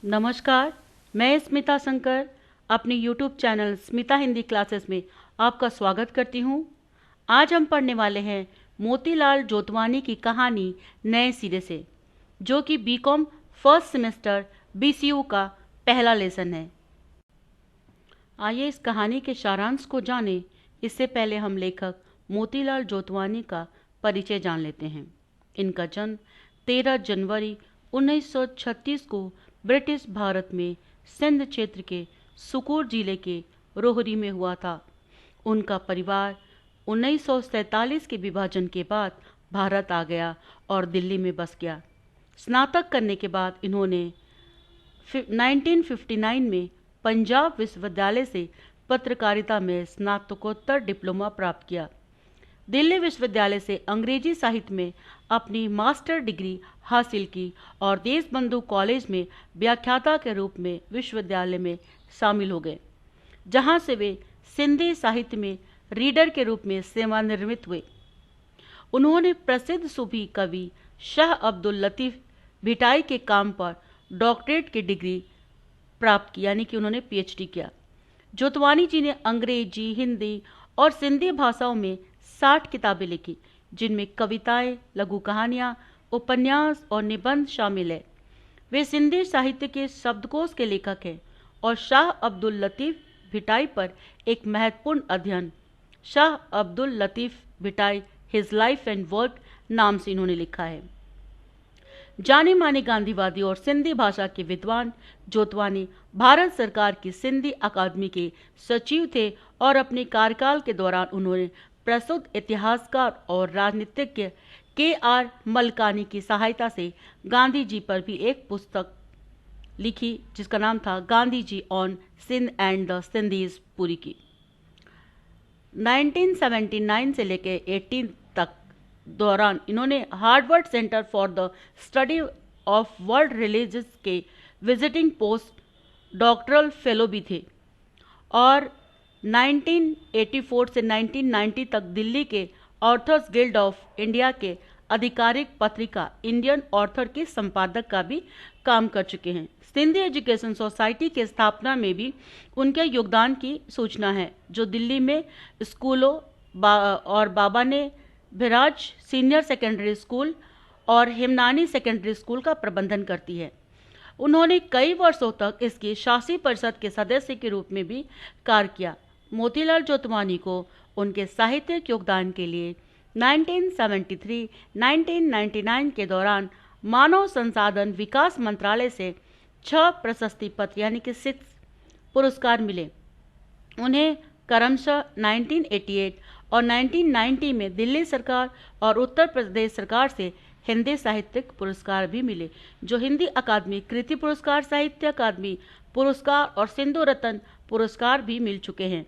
नमस्कार, मैं स्मिता शंकर अपने YouTube channel Smita Hindi classes में आपका स्वागत करती हूँ। आज हम पढ़ने वाले हैं मोतीलाल जोतवानी की कहानी नए सिरे से, जो कि बीकॉम फर्स्ट सेमेस्टर BCU का पहला लेसन है। आइए इस कहानी के सारांश को जानें। इससे पहले हम लेखक मोतीलाल जोतवानी का परिचय जान लेते हैं। इनका जन्म 13 जनवरी 1936 को ब्रिटिश भारत में सिंध क्षेत्र के सुकूर जिले के रोहरी में हुआ था। उनका परिवार 1947 के विभाजन के बाद भारत आ गया और दिल्ली में बस गया। स्नातक करने के बाद इन्होंने 1959 में पंजाब विश्वविद्यालय से पत्रकारिता में स्नातकोत्तर डिप्लोमा प्राप्त किया। दिल्ली विश्वविद्यालय से अंग्रेजी साहित्य में अपनी मास्टर डिग्री हासिल की और देशबंधु कॉलेज में व्याख्याता के रूप में विश्वविद्यालय में शामिल हो गए, जहां से वे सिंधी साहित्य में रीडर के रूप में सेवानिवृत्त हुए। उन्होंने प्रसिद्ध सूफी कवि शाह अब्दुल लतीफ भिटाई के काम पर डॉक्टरेट की डिग्री प्राप्त की, यानी कि उन्होंने PhD किया। जोतवानी जी ने अंग्रेजी, हिंदी और सिंधी भाषाओं में 60 किताबें लिखी, जिनमें कविताएं, लघु कहानियां, उपन्यास और निबंध शामिल है। वे सिंधी साहित्य के शब्दकोश के लेखक हैं और शाह अब्दुल लतीफ भिटाई पर एक महत्वपूर्ण अध्ययन Shah Abdul Latif Bhittai his life and work नाम से इन्होंने लिखा है। जाने माने गांधीवादी और सिंधी भाषा के विद्वान जोतवानी भारत सरकार की सिंधी अकादमी के सचिव थे और अपने कार्यकाल के दौरान उन्होंने प्रसिद्ध इतिहासकार और राजनीतिज्ञ KR मलकानी की सहायता से गांधी जी पर भी एक पुस्तक लिखी, जिसका नाम था Gandhi ji on Sindh and the Sindhis पूरी की। 1979 से लेकर 18 तक दौरान इन्होंने Harvard Center for the Study of World Religions के विजिटिंग पोस्ट डॉक्टरल फेलो भी थे और 1984 से 1990 तक दिल्ली के ऑथर्स गिल्ड ऑफ इंडिया के आधिकारिक पत्रिका इंडियन ऑथर के संपादक का भी काम कर चुके हैं। सिंधी एजुकेशन सोसाइटी के स्थापना में भी उनके योगदान की सूचना है, जो दिल्ली में स्कूलों और बाबा ने भिराज सीनियर सेकेंडरी स्कूल और हिमनानी सेकेंडरी स्कूल का प्रबंधन करती है। उन्होंने कई वर्षों तक इसकी शासी परिषद के सदस्य के रूप में भी कार्य किया। मोतीलाल जोतवानी को उनके साहित्यिक योगदान के लिए 1973-1999 के दौरान मानव संसाधन विकास मंत्रालय से 6 प्रशस्ति पत्र यानी कि 6 पुरस्कार मिले। उन्हें क्रमशः 1988 और 1990 में दिल्ली सरकार और उत्तर प्रदेश सरकार से हिंदी साहित्यिक पुरस्कार भी मिले, जो हिंदी अकादमी कृति पुरस्कार, साहित्य अकादमी पुरस्कार और सिंधु रत्न पुरस्कार भी मिल चुके हैं।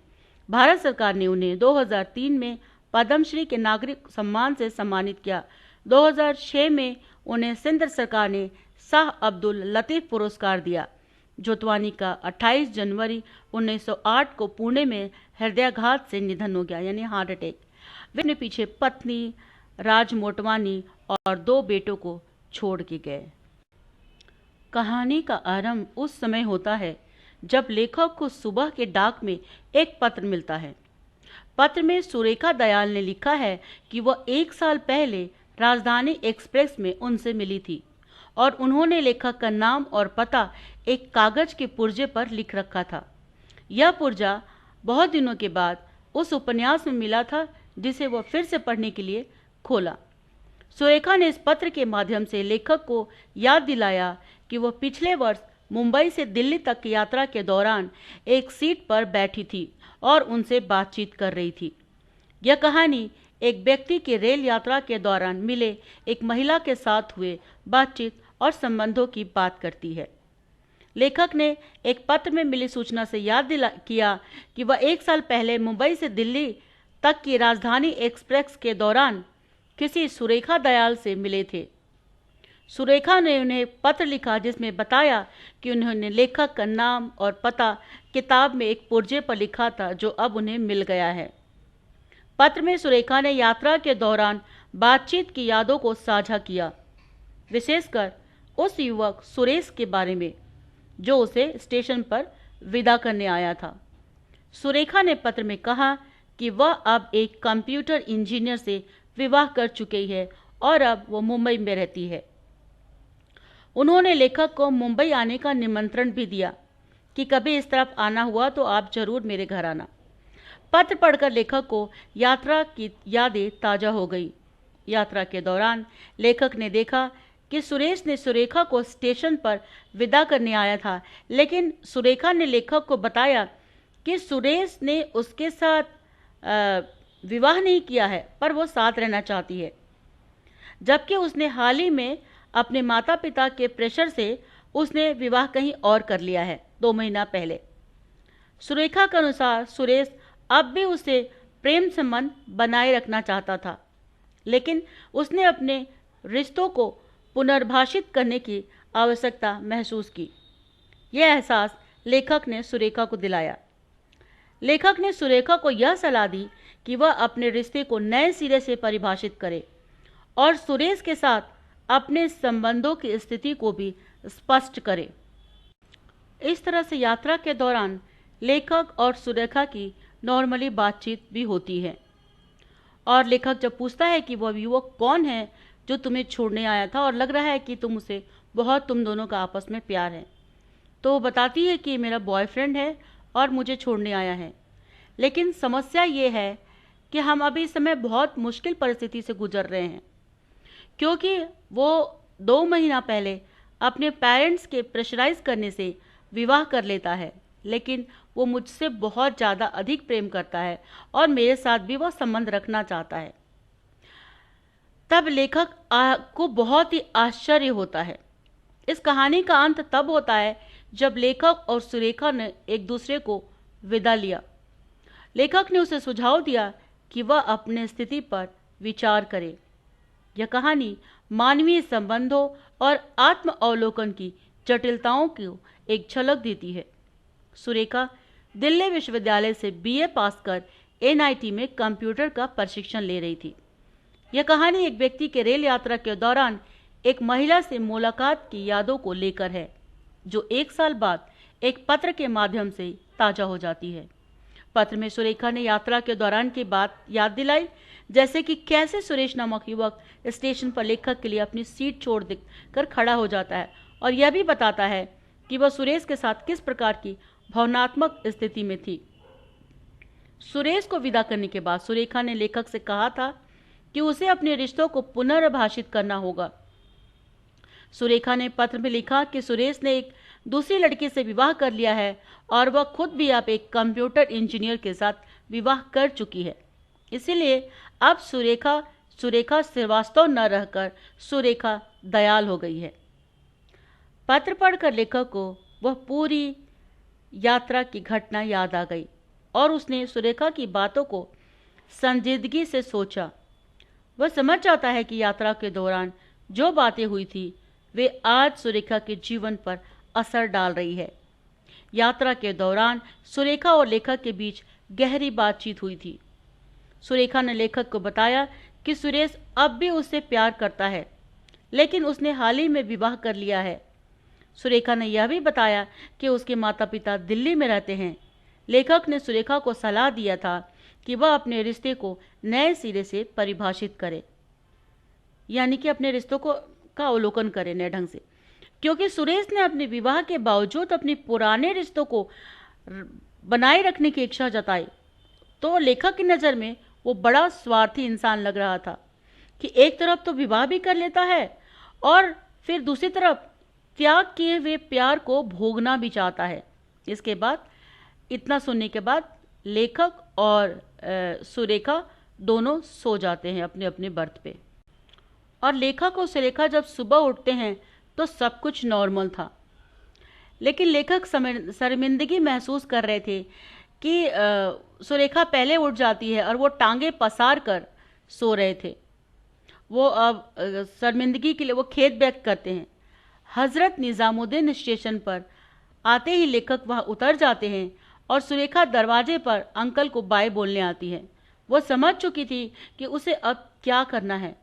भारत सरकार ने उन्हें 2003 में पद्मश्री के नागरिक सम्मान से सम्मानित किया। 2006 में उन्हें सिंध सरकार ने शाह अब्दुल लतीफ पुरस्कार दिया। जोतवानी का 28 जनवरी 1908 को पुणे में हृदयाघात से निधन हो गया, यानी हार्ट अटैक। वे अपने पीछे पत्नी राज मोटवानी और 2 बेटों को छोड़ के गए। कहानी का आरंभ उस समय होता है जब लेखक को सुबह के डाक में एक पत्र मिलता है। पत्र में सुरेखा दयाल ने लिखा है कि वह 1 साल पहले राजधानी एक्सप्रेस में उनसे मिली थी और उन्होंने लेखक का नाम और पता एक कागज के पुर्जे पर लिख रखा था। यह पुर्जा बहुत दिनों के बाद उस उपन्यास में मिला था, जिसे वह फिर से पढ़ने के लिए खोला। सुरेखा ने इस पत्र के माध्यम से लेखक को याद दिलाया कि वह पिछले वर्ष मुंबई से दिल्ली तक की यात्रा के दौरान एक सीट पर बैठी थी और उनसे बातचीत कर रही थी। यह कहानी एक व्यक्ति की रेल यात्रा के दौरान मिले एक महिला के साथ हुए बातचीत और संबंधों की बात करती है। लेखक ने एक पत्र में मिली सूचना से याद किया कि वह 1 साल पहले मुंबई से दिल्ली तक की राजधानी एक्सप्रेस के दौरान किसी सुरेखा दयाल से मिले थे। सुरेखा ने उन्हें पत्र लिखा, जिसमें बताया कि उन्होंने लेखक का नाम और पता किताब में एक पुर्जे पर लिखा था, जो अब उन्हें मिल गया है। पत्र में सुरेखा ने यात्रा के दौरान बातचीत की यादों को साझा किया, विशेषकर उस युवक सुरेश के बारे में जो उसे स्टेशन पर विदा करने आया था। सुरेखा ने पत्र में कहा कि वह अब एक कंप्यूटर इंजीनियर से विवाह कर चुकी है और अब वो मुंबई में रहती है। उन्होंने लेखक को मुंबई आने का निमंत्रण भी दिया कि कभी इस तरफ आना हुआ तो आप जरूर मेरे घर आना। पत्र पढ़कर लेखक को यात्रा की यादें ताजा हो गई। यात्रा के दौरान लेखक ने देखा कि सुरेश ने सुरेखा को स्टेशन पर विदा करने आया था, लेकिन सुरेखा ने लेखक को बताया कि सुरेश ने उसके साथ विवाह नहीं किया है, पर वो साथ रहना चाहती है, जबकि उसने हाल ही में अपने माता पिता के प्रेशर से उसने विवाह कहीं और कर लिया है 2 महीना पहले। सुरेखा के अनुसार सुरेश अब भी उसे प्रेम संबंध बनाए रखना चाहता था, लेकिन उसने अपने रिश्तों को पुनर्भाषित करने की आवश्यकता महसूस की। यह एहसास लेखक ने सुरेखा को दिलाया। लेखक ने सुरेखा को यह सलाह दी कि वह अपने रिश्ते को नए सिरे से परिभाषित करे और सुरेश के साथ अपने संबंधों की स्थिति को भी स्पष्ट करे। इस तरह से यात्रा के दौरान लेखक और सुरेखा की नॉर्मली बातचीत भी होती है और लेखक जब पूछता है कि वह युवक कौन है जो तुम्हें छोड़ने आया था और लग रहा है कि तुम दोनों का आपस में प्यार है, तो वो बताती है कि मेरा बॉयफ्रेंड है और मुझे छोड़ने आया है। लेकिन समस्या ये है कि हम अभी इस समय बहुत मुश्किल परिस्थिति से गुजर रहे हैं, क्योंकि वो 2 महीना पहले अपने पेरेंट्स के प्रेशराइज करने से विवाह कर लेता है, लेकिन वो मुझसे बहुत ज़्यादा अधिक प्रेम करता है और मेरे साथ भी वह संबंध रखना चाहता है। तब लेखक को बहुत ही आश्चर्य होता है। इस कहानी का अंत तब होता है जब लेखक और सुरेखा ने एक दूसरे को विदा लिया। लेखक ने उसे सुझाव दिया कि वह अपने स्थिति पर विचार करे। यह कहानी मानवीय संबंधों और आत्म अवलोकन की जटिलताओं की एक झलक देती है। सुरेखा दिल्ली विश्वविद्यालय से बीए पास कर एनआईटी में कंप्यूटर का प्रशिक्षण ले रही थी। यह कहानी एक व्यक्ति के रेल यात्रा के दौरान एक महिला से मुलाकात की यादों को लेकर है, जो 1 साल बाद एक पत्र के माध्यम से ताजा हो जाती है। पत्र में सुरेखा ने यात्रा के दौरान की बात याद दिलाई, जैसे कि कैसे सुरेश नामक युवक स्टेशन पर लेखक के लिए अपनी सीट छोड़ कर खड़ा हो जाता है और यह भी बताता है कि वह सुरेश के साथ किस प्रकार की भावनात्मक स्थिति में थी। सुरेश को विदा करने के बाद सुरेखा ने लेखक से कहा था कि उसे अपने रिश्तों को पुनर्भाषित करना होगा। सुरेखा ने पत्र में लिखा कि सुरेश ने एक दूसरी लड़की से विवाह कर लिया है और वह खुद भी अब एक कंप्यूटर इंजीनियर के साथ विवाह कर चुकी है। इसीलिए अब सुरेखा श्रीवास्तव न रहकर सुरेखा दयाल हो गई है। पत्र पढ़कर लेखक को वह पूरी यात्रा की घटना याद आ गई और उसने सुरेखा की बातों को संजीदगी से सोचा। वह समझ जाता है कि यात्रा के दौरान जो बातें हुई थी वे आज सुरेखा के जीवन पर असर डाल रही है। यात्रा के दौरान सुरेखा और लेखक के बीच गहरी बातचीत हुई थी। सुरेखा ने लेखक को बताया कि सुरेश अब भी उससे प्यार करता है, लेकिन उसने हाल ही में विवाह कर लिया है। सुरेखा ने यह भी बताया कि उसके माता पिता दिल्ली में रहते हैं। लेखक ने सुरेखा को सलाह दिया था कि वह अपने रिश्ते को नए सिरे से परिभाषित करे, यानी कि अपने रिश्तों का अवलोकन करे नए ढंग से, क्योंकि सुरेश ने अपने विवाह के बावजूद अपने पुराने रिश्तों को बनाए रखने की इच्छा जताई। तो लेखक की नज़र में वो बड़ा स्वार्थी इंसान लग रहा था कि एक तरफ तो विवाह भी कर लेता है और फिर दूसरी तरफ त्याग किए हुए प्यार को भोगना भी चाहता है। इसके बाद इतना सुनने के बाद लेखक और सुरेखा दोनों सो जाते हैं अपने अपने बर्थ पे और लेखक और सुरेखा जब सुबह उठते हैं तो सब कुछ नॉर्मल था, लेकिन लेखक शर्मिंदगी महसूस कर रहे थे कि सुरेखा पहले उठ जाती है और वो टांगे पसार कर सो रहे थे। वो अब शर्मिंदगी के लिए वो खेद व्यक्त करते हैं। हजरत निज़ामुद्दीन स्टेशन पर आते ही लेखक वहाँ उतर जाते हैं और सुरेखा दरवाजे पर अंकल को बाय बोलने आती है। वो समझ चुकी थी कि उसे अब क्या करना है।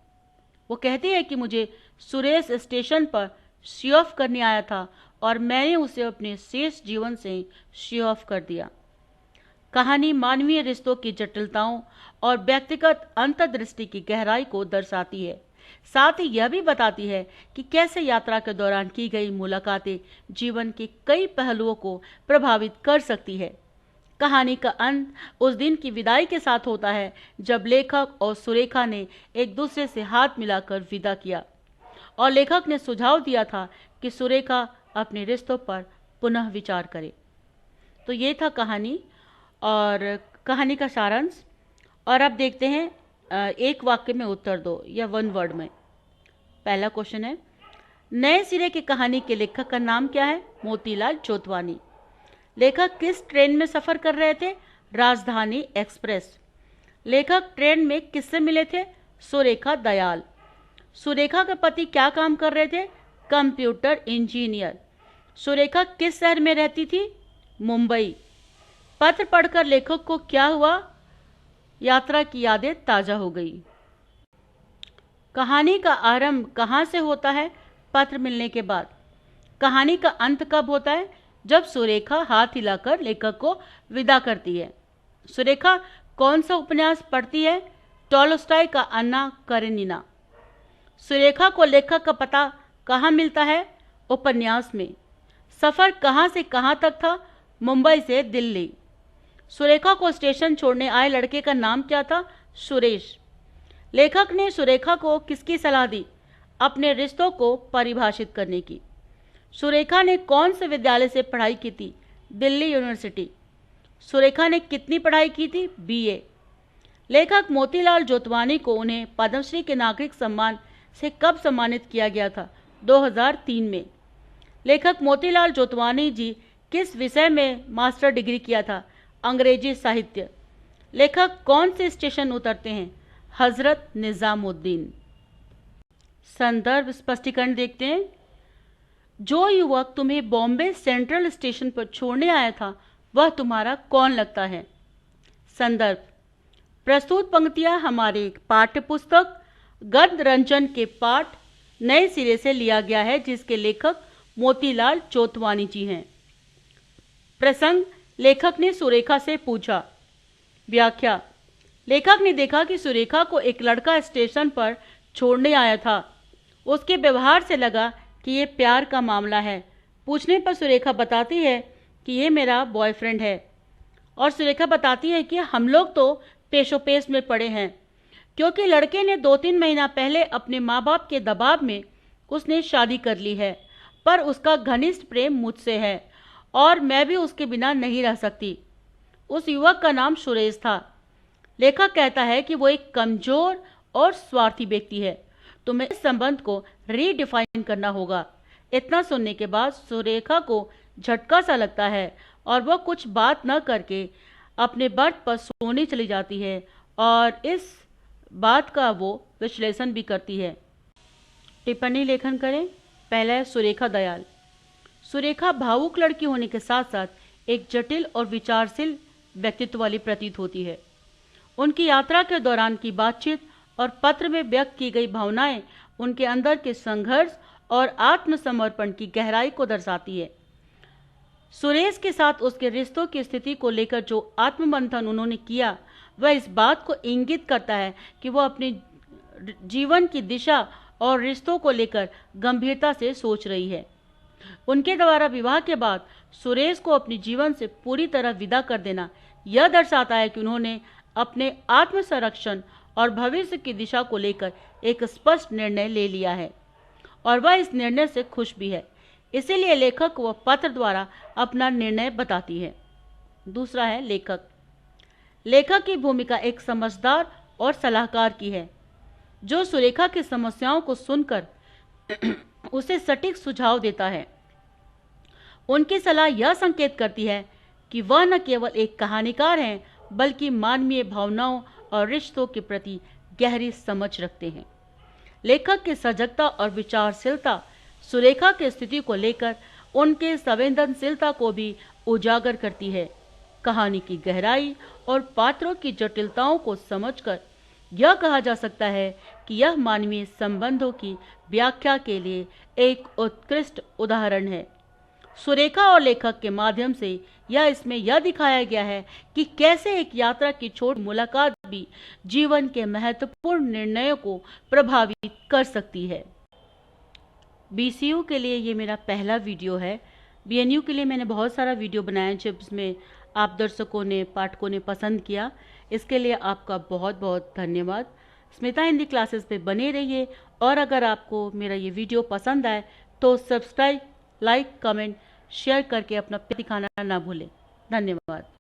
वो कहती है कि मुझे सुरेश स्टेशन पर शी ऑफ करने आया था और मैंने उसे अपने शेष जीवन से शो ऑफ कर दिया। कहानी मानवीय रिश्तों की जटिलताओं और व्यक्तिगत अंतर्दृष्टि की गहराई को दर्शाती है। साथ ही यह भी बताती है कि कैसे यात्रा के दौरान की गई मुलाकातें जीवन के कई पहलुओं को प्रभावित कर सकती है। कहानी का अंत उस दिन की विदाई के साथ होता है जब लेखक और सुरेखा ने एक दूसरे से हाथ मिलाकर विदा किया और लेखक ने सुझाव दिया था कि सुरेखा अपने रिश्तों पर पुनः विचार करे। तो ये था कहानी और कहानी का सारांश। और अब देखते हैं एक वाक्य में उत्तर दो या वन वर्ड में। पहला क्वेश्चन है, नए सिरे की कहानी के लेखक का नाम क्या है? मोतीलाल जोतवानी। लेखक किस ट्रेन में सफर कर रहे थे? राजधानी एक्सप्रेस। लेखक ट्रेन में किससे मिले थे? सुरेखा दयाल। सुरेखा के पति क्या काम कर रहे थे? Computer engineer. सुरेखा किस शहर में रहती थी? मुंबई। पत्र पढ़कर लेखक को क्या हुआ? यात्रा की यादें ताजा हो गई। कहानी का आरंभ कहाँ से होता है? पत्र मिलने के बाद। कहानी का अंत कब होता है? जब सुरेखा हाथ हिलाकर लेखक को विदा करती है। सुरेखा कौन सा उपन्यास पढ़ती है? टॉलस्टॉय का अन्ना कारेनिना। सुरेखा को लेखक का पता कहाँ मिलता है? उपन्यास में। सफर कहाँ से कहाँ तक था? मुंबई से दिल्ली। सुरेखा को स्टेशन छोड़ने आए लड़के का नाम क्या था? सुरेश। लेखक ने सुरेखा को किसकी सलाह दी? अपने रिश्तों को परिभाषित करने की। सुरेखा ने कौन से विद्यालय से पढ़ाई की थी? दिल्ली यूनिवर्सिटी। सुरेखा ने कितनी पढ़ाई की थी? बीए। लेखक मोतीलाल जोतवानी को उन्हें पद्मश्री के नागरिक सम्मान से कब सम्मानित किया गया था? 2003 में। लेखक मोतीलाल जोतवानी जी किस विषय में मास्टर डिग्री किया था? अंग्रेजी साहित्य। लेखक कौन से स्टेशन उतरते हैं? हजरत निजामुद्दीन। संदर्भ स्पष्टीकरण देखते हैं। जो युवक तुम्हें बॉम्बे सेंट्रल स्टेशन पर छोड़ने आया था वह तुम्हारा कौन लगता है? संदर्भ। प्रस्तुत पंक्तियां हमारे पाठ्य पुस्तक गद्य रंजन के पाठ नए सिरे से लिया गया है जिसके लेखक मोतीलाल जोतवानी जी हैं। प्रसंग, लेखक ने सुरेखा से पूछा। व्याख्या। लेखक ने देखा कि सुरेखा को एक लड़का स्टेशन पर छोड़ने आया था। उसके व्यवहार से लगा कि ये प्यार का मामला है। पूछने पर सुरेखा बताती है कि ये मेरा बॉयफ्रेंड है और सुरेखा बताती है कि हम लोग तो पेशोपेश में पड़े हैं क्योंकि लड़के ने 2-3 महीना पहले अपने माँ बाप के दबाव में उसने शादी कर ली है, पर उसका घनिष्ठ प्रेम मुझसे है और मैं भी उसके बिना नहीं रह सकती। उस युवक का नाम सुरेश था। लेखक कहता है कि वो एक कमजोर और स्वार्थी व्यक्ति है। तुम्हें इस संबंध को रीडिफाइन करना होगा। इतना सुनने के बाद सुरेखा को झटका सा लगता है और वह कुछ बात न करके अपने बर्थ पर सोने चली जाती है और इस बात का वो विश्लेषण भी करती है। टिप्पणी लेखन करें। पहला है सुरेखा दयाल। सुरेखा भावुक लड़की होने के साथ साथ एक जटिल और विचारशील व्यक्तित्व वाली प्रतीत होती है। उनकी यात्रा के दौरान की बातचीत और पत्र में व्यक्त की गई भावनाएं उनके अंदर के संघर्ष और आत्मसमर्पण की गहराई को दर्शाती है। सुरेश के साथ उसके रिश्तों की स्थिति को लेकर जो आत्ममंथन उन्होंने किया वह इस बात को इंगित करता है कि वह अपने जीवन की दिशा और रिश्तों को लेकर गंभीरता से सोच रही है। उनके द्वारा विवाह के बाद सुरेश को अपने जीवन से पूरी तरह विदा कर देना यह दर्शाता है कि उन्होंने अपने आत्म संरक्षण और भविष्य की दिशा को लेकर एक स्पष्ट निर्णय ले लिया है और वह इस निर्णय से खुश भी है। इसीलिए लेखक वह पत्र द्वारा अपना निर्णय बताती है। दूसरा है लेखक। लेखक की भूमिका एक समझदार और सलाहकार की है जो सुरेखा की समस्याओं को सुनकर उसे सटीक सुझाव देता है। उनकी सलाह यह संकेत करती है कि वह न केवल एक कहानीकार हैं बल्कि मानवीय भावनाओं और रिश्तों के प्रति गहरी समझ रखते हैं। लेखक की सजगता और विचारशीलता सुरेखा की स्थिति को लेकर उनके संवेदनशीलता को भी उजागर करती है। कहानी की गहराई और पात्रों की जटिलताओं को समझकर यह कहा जा सकता है कि यह मानवीय संबंधों की व्याख्या के लिए एक उत्कृष्ट उदाहरण है। सुरेखा और लेखक के माध्यम से इसमें यह दिखाया गया है कि कैसे एक यात्रा की छोटी मुलाकात भी जीवन के महत्वपूर्ण निर्णयों को प्रभावित कर सकती है। BCU के लिए ये मेरा पहला वीडियो है। BNU के लिए मैंने बहुत सारा वीडियो बनाया जिसमें आप दर्शकों ने, पाठकों ने पसंद किया। इसके लिए आपका बहुत बहुत धन्यवाद। स्मिता हिंदी क्लासेस पे बने रहिए, और अगर आपको मेरा ये वीडियो पसंद आए तो सब्सक्राइब, लाइक, कमेंट, शेयर करके अपना प्यार दिखाना ना भूलें। धन्यवाद।